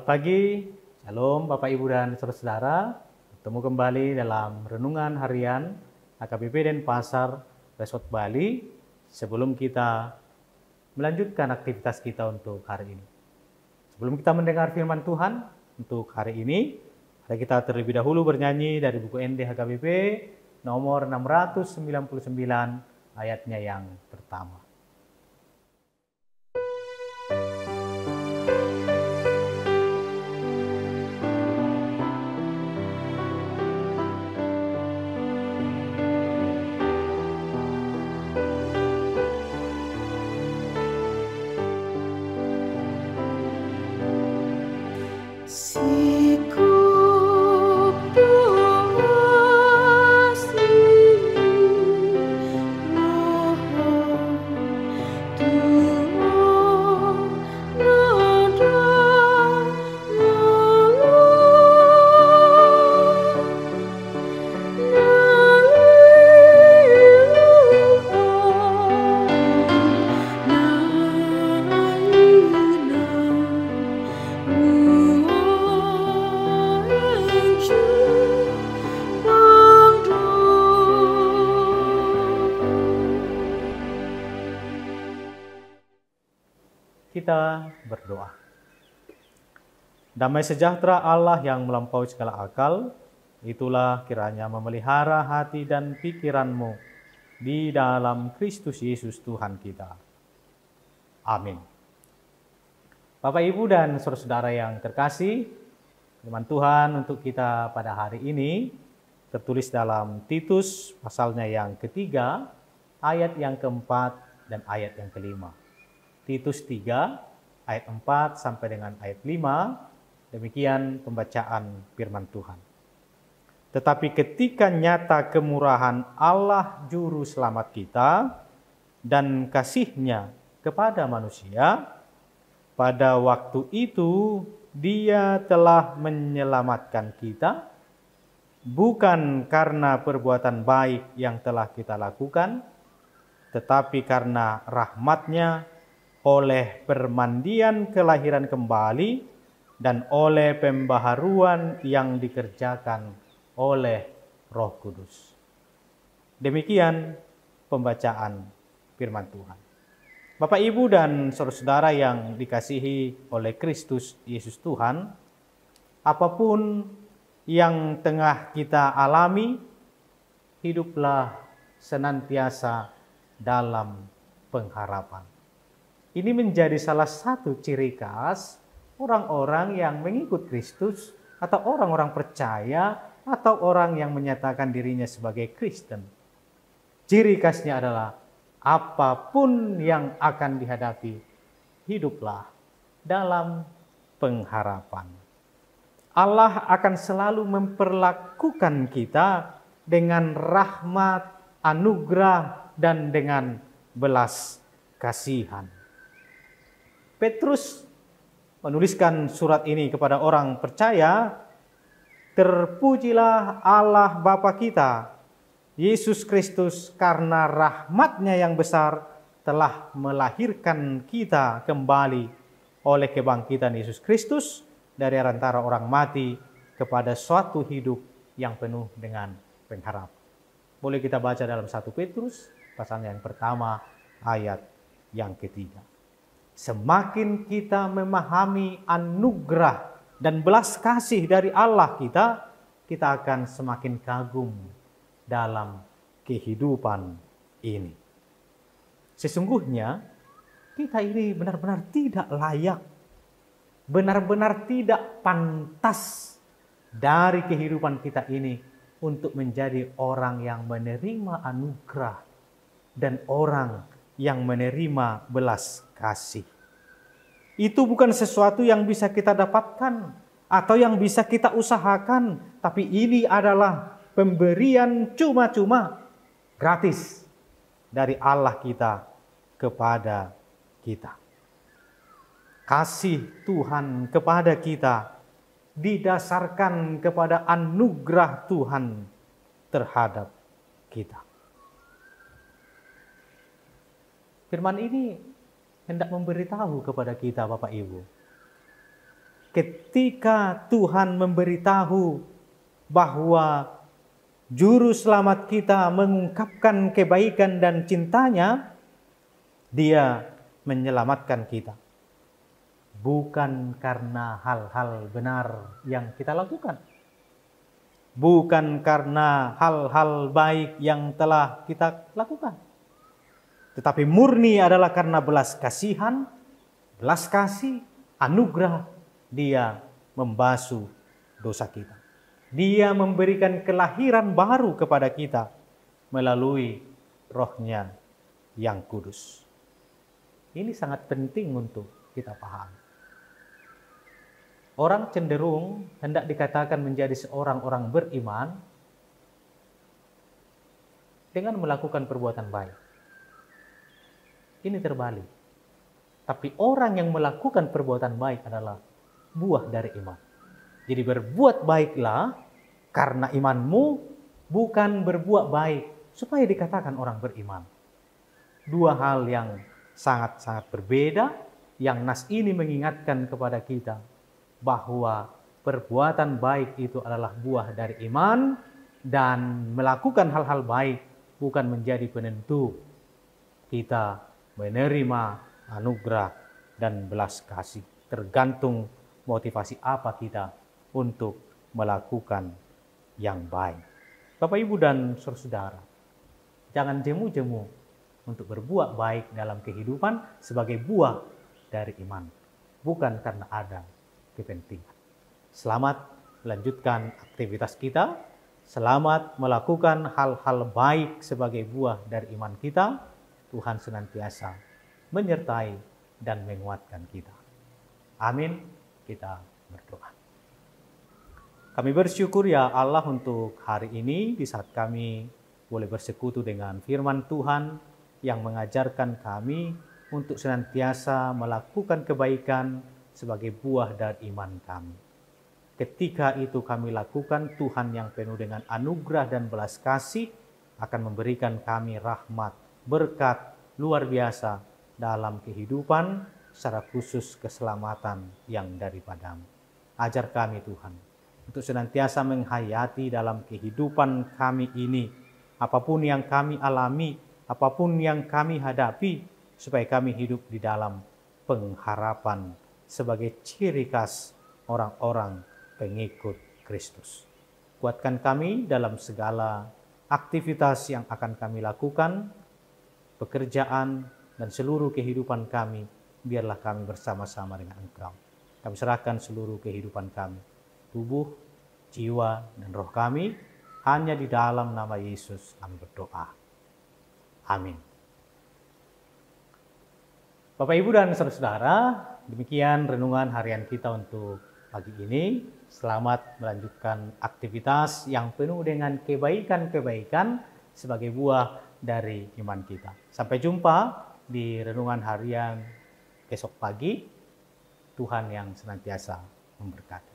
Selamat pagi, Shalom Bapak Ibu dan Saudara-saudara. Bertemu kembali dalam Renungan Harian HKBP Denpasar Resort Bali sebelum kita melanjutkan aktivitas kita untuk hari ini. Sebelum kita mendengar firman Tuhan untuk hari ini, mari kita terlebih dahulu bernyanyi dari buku ND HKBP nomor 699 ayatnya yang pertama. Kita berdoa. Damai sejahtera Allah yang melampaui segala akal, itulah kiranya memelihara hati dan pikiranmu di dalam Kristus Yesus Tuhan kita. Amin. Bapak, Ibu, dan saudara-saudara yang terkasih, firman Tuhan untuk kita pada hari ini tertulis dalam Titus pasalnya yang ketiga, ayat yang keempat dan ayat yang kelima. Titus 3 ayat 4 sampai dengan ayat 5, demikian pembacaan firman Tuhan. Tetapi ketika nyata kemurahan Allah Juru Selamat kita dan kasih-Nya kepada manusia, pada waktu itu Dia telah menyelamatkan kita, bukan karena perbuatan baik yang telah kita lakukan, tetapi karena rahmat-Nya oleh permandian kelahiran kembali dan oleh pembaharuan yang dikerjakan oleh Roh Kudus. Demikian pembacaan firman Tuhan. Bapak, Ibu, dan saudara-saudara yang dikasihi oleh Kristus Yesus Tuhan, apapun yang tengah kita alami, hiduplah senantiasa dalam pengharapan. Ini menjadi salah satu ciri khas orang-orang yang mengikut Kristus atau orang-orang percaya atau orang yang menyatakan dirinya sebagai Kristen. Ciri khasnya adalah apapun yang akan dihadapi, hiduplah dalam pengharapan. Allah akan selalu memperlakukan kita dengan rahmat, anugerah, dan dengan belas kasihan. Petrus menuliskan surat ini kepada orang percaya, terpujilah Allah Bapa kita, Yesus Kristus, karena rahmat-Nya yang besar telah melahirkan kita kembali oleh kebangkitan Yesus Kristus dari antara orang mati kepada suatu hidup yang penuh dengan pengharapan. Boleh kita baca dalam 1 Petrus pasalnya yang pertama ayat yang ketiga. Semakin kita memahami anugerah dan belas kasih dari Allah kita akan semakin kagum dalam kehidupan ini. Sesungguhnya kita ini benar-benar tidak layak, benar-benar tidak pantas dari kehidupan kita ini untuk menjadi orang yang menerima anugerah dan orang yang menerima belas kasih. Itu bukan sesuatu yang bisa kita dapatkan atau yang bisa kita usahakan, tapi ini adalah pemberian cuma-cuma, gratis dari Allah kita kepada kita. Kasih Tuhan kepada kita didasarkan kepada anugerah Tuhan terhadap kita. Firman ini hendak memberitahu kepada kita, Bapak Ibu, ketika Tuhan memberitahu bahwa Juru Selamat kita mengungkapkan kebaikan dan cintanya, Dia menyelamatkan kita. Bukan karena hal-hal benar yang kita lakukan. Bukan karena hal-hal baik yang telah kita lakukan. Tetapi murni adalah karena belas kasihan, belas kasih, anugerah. Dia membasuh dosa kita. Dia memberikan kelahiran baru kepada kita melalui Roh-Nya yang kudus. Ini sangat penting untuk kita pahami. Orang cenderung hendak dikatakan menjadi seorang orang beriman dengan melakukan perbuatan baik. Ini terbalik. Tapi orang yang melakukan perbuatan baik adalah buah dari iman. Jadi berbuat baiklah karena imanmu, bukan berbuat baik supaya dikatakan orang beriman. Dua hal yang sangat-sangat berbeda, yang nas ini mengingatkan kepada kita bahwa perbuatan baik itu adalah buah dari iman, dan melakukan hal-hal baik bukan menjadi penentu kita menerima anugerah dan belas kasih. Tergantung motivasi apa kita untuk melakukan yang baik. Bapak, Ibu, dan saudara, jangan jemu-jemu untuk berbuat baik dalam kehidupan sebagai buah dari iman, bukan karena ada kepentingan. Selamat melanjutkan aktivitas kita. Selamat melakukan hal-hal baik sebagai buah dari iman kita. Tuhan senantiasa menyertai dan menguatkan kita. Amin. Kita berdoa. Kami bersyukur ya Allah untuk hari ini, di saat kami boleh bersekutu dengan firman Tuhan yang mengajarkan kami untuk senantiasa melakukan kebaikan sebagai buah dari iman kami. Ketika itu kami lakukan, Tuhan yang penuh dengan anugerah dan belas kasih akan memberikan kami rahmat, berkat luar biasa dalam kehidupan, secara khusus keselamatan yang daripada-Mu. Ajar kami Tuhan, untuk senantiasa menghayati dalam kehidupan kami ini, apapun yang kami alami, apapun yang kami hadapi, supaya kami hidup di dalam pengharapan sebagai ciri khas orang-orang pengikut Kristus. Kuatkan kami dalam segala aktivitas yang akan kami lakukan, pekerjaan, dan seluruh kehidupan kami. Biarlah kami bersama-sama dengan Engkau. Kami serahkan seluruh kehidupan kami, tubuh, jiwa, dan roh kami, hanya di dalam nama Yesus kami berdoa. Amin. Bapak, Ibu, dan saudara, demikian renungan harian kita untuk pagi ini. Selamat melanjutkan aktivitas yang penuh dengan kebaikan-kebaikan sebagai buah dari iman kita. Sampai jumpa di renungan harian besok pagi. Tuhan yang senantiasa memberkati.